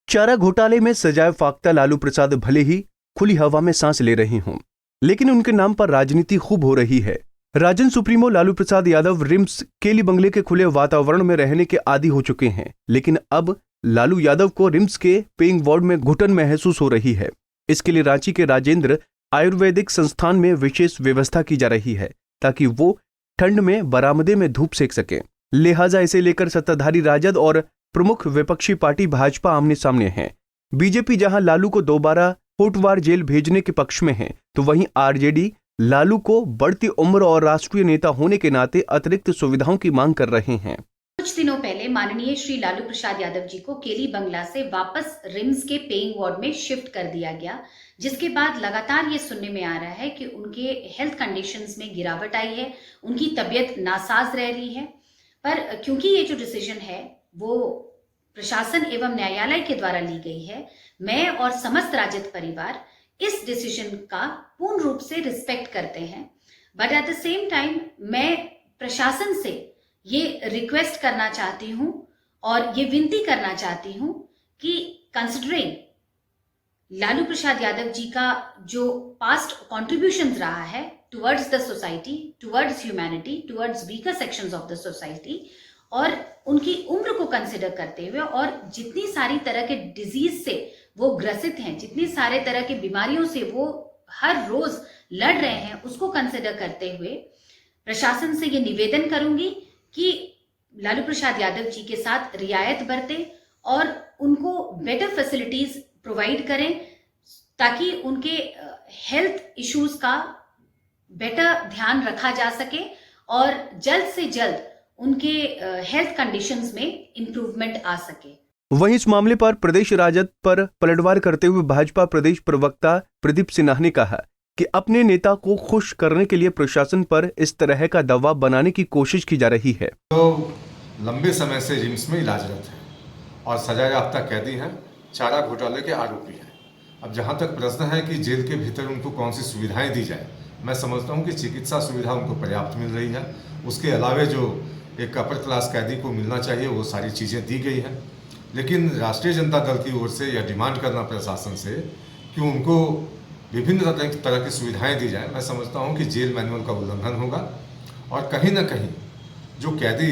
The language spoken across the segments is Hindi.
चारा घोटाले में सजाए फाख्ता लालू प्रसाद भले ही खुली हवा में सांस ले रहे हों, लेकिन उनके नाम पर राजनीति खूब हो रही है। राजन सुप्रीमो लालू प्रसाद यादव रिम्स केली बंगले के खुले वातावरण में रहने के आदी हो चुके हैं, लेकिन अब लालू यादव को रिम्स के पेइंग वार्ड में घुटन महसूस हो रही है। इसके लिए रांची के राजेंद्र आयुर्वेदिक संस्थान में विशेष व्यवस्था की जा रही है ताकि वो ठंड में बरामदे में धूप सेक सके। लिहाजा इसे लेकर सत्ताधारी राजद और प्रमुख विपक्षी पार्टी भाजपा आमने सामने है। बीजेपी जहां लालू को दोबारा होटवार जेल भेजने के पक्ष में है, तो वहीं आरजेडी लालू को बढ़ती उम्र और राष्ट्रीय नेता होने के नाते अतिरिक्त सुविधाओं की मांग कर रहे हैं। कुछ दिनों पहले माननीय श्री लालू प्रसाद यादव जी को केली बंगला से वापस रिम्स के पेइंग वार्ड में शिफ्ट कर दिया गया, जिसके बाद लगातार ये सुनने में आ रहा है कि उनके हेल्थ कंडीशंस में गिरावट आई है, उनकी तबीयत नासाज रह रही है। पर क्योंकि ये जो डिसीजन है वो प्रशासन एवं न्यायालय के द्वारा ली गई है, मैं और समस्त राजद परिवार इस डिसीजन का पूर्ण रूप से रिस्पेक्ट करते हैं। But at the same time मैं प्रशासन से ये रिक्वेस्ट करना चाहती हूं और ये विनती करना चाहती हूं कि कंसिडरिंग लालू प्रसाद यादव जी का जो पास्ट कॉन्ट्रीब्यूशन रहा है towards the society, towards humanity, towards weaker sections of the society, और उनकी उम्र को कंसिडर करते हुए और जितनी सारी तरह के डिजीज से वो ग्रसित हैं, जितनी सारे तरह की बीमारियों से वो हर रोज लड़ रहे हैं, उसको कंसिडर करते हुए प्रशासन से ये निवेदन करूंगी कि लालू प्रसाद यादव जी के साथ रियायत बरतें और उनको बेटर फैसिलिटीज प्रोवाइड करें ताकि उनके हेल्थ इश्यूज का बेटर ध्यान रखा जा सके और जल्द से जल्द उनके हेल्थ कंडीशंस में इंप्रूवमेंट आ सके। वहीं इस मामले पर प्रदेश राजद पर पलटवार करते हुए भाजपा प्रदेश प्रवक्ता प्रदीप सिन्हा ने कहा कि अपने नेता को खुश करने के लिए प्रशासन पर इस तरह का दबाव बनाने की कोशिश की जा रही है। तो लंबे समय से रिम्स में इलाजरत है और सजा याफ्ता कैदी हैं, चारा घोटाले के आरोपी हैं। अब जहां तक प्रश्न है कि जेल के भीतर उनको कौन सी सुविधाएं दी जाए, मैं समझता हूं कि चिकित्सा सुविधा उनको पर्याप्त मिल रही है। उसके अलावे जो एक अपर क्लास कैदी को मिलना चाहिए वो सारी चीज़ें दी गई हैं। लेकिन राष्ट्रीय जनता दल की ओर से यह डिमांड करना प्रशासन से कि उनको विभिन्न तरह की सुविधाएं दी जाए, मैं समझता हूं कि जेल मैनुअल का उल्लंघन होगा और कहीं ना कहीं जो कैदी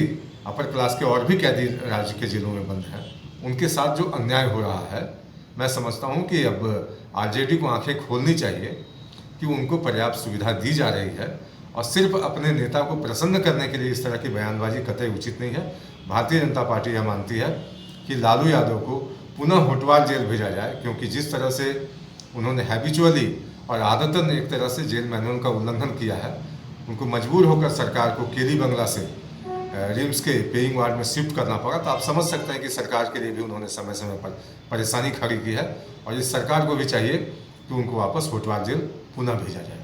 अपर क्लास के और भी कैदी राज्य के जेलों में बंद हैं, उनके साथ जो अन्याय हो रहा है, मैं समझता हूं कि अब आरजेडी को आंखें खोलनी चाहिए कि उनको पर्याप्त सुविधा दी जा रही है और सिर्फ अपने नेता को प्रसन्न करने के लिए इस तरह की बयानबाजी कतई उचित नहीं है। भारतीय जनता पार्टी यह मानती है कि लालू यादव को पुनः होटवार जेल भेजा जाए, क्योंकि जिस तरह से उन्होंने हैबिचुअली और आदतन एक तरह से जेल मैनुअल का उल्लंघन किया है, उनको मजबूर होकर सरकार को केली बंगला से रिम्स के पेइंग वार्ड में शिफ्ट करना पड़ा। तो आप समझ सकते हैं कि सरकार के लिए भी उन्होंने समय समय पर परेशानी खड़ी की है और इस सरकार को भी चाहिए कि उनको वापस होटवार जेल पुनः भेजा जाए।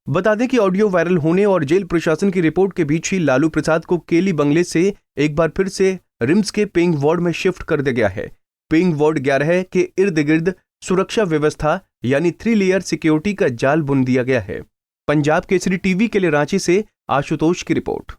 बता दें कि ऑडियो वायरल होने और जेल प्रशासन की रिपोर्ट के बीच ही लालू प्रसाद को केली बंगले से एक बार फिर से रिम्स के पेइंग वार्ड में शिफ्ट कर दिया गया है। पेइंग वार्ड 11 के इर्द गिर्द सुरक्षा व्यवस्था यानी 3 लेयर सिक्योरिटी का जाल बुन दिया गया है। पंजाब केसरी टीवी के लिए रांची से आशुतोष की रिपोर्ट।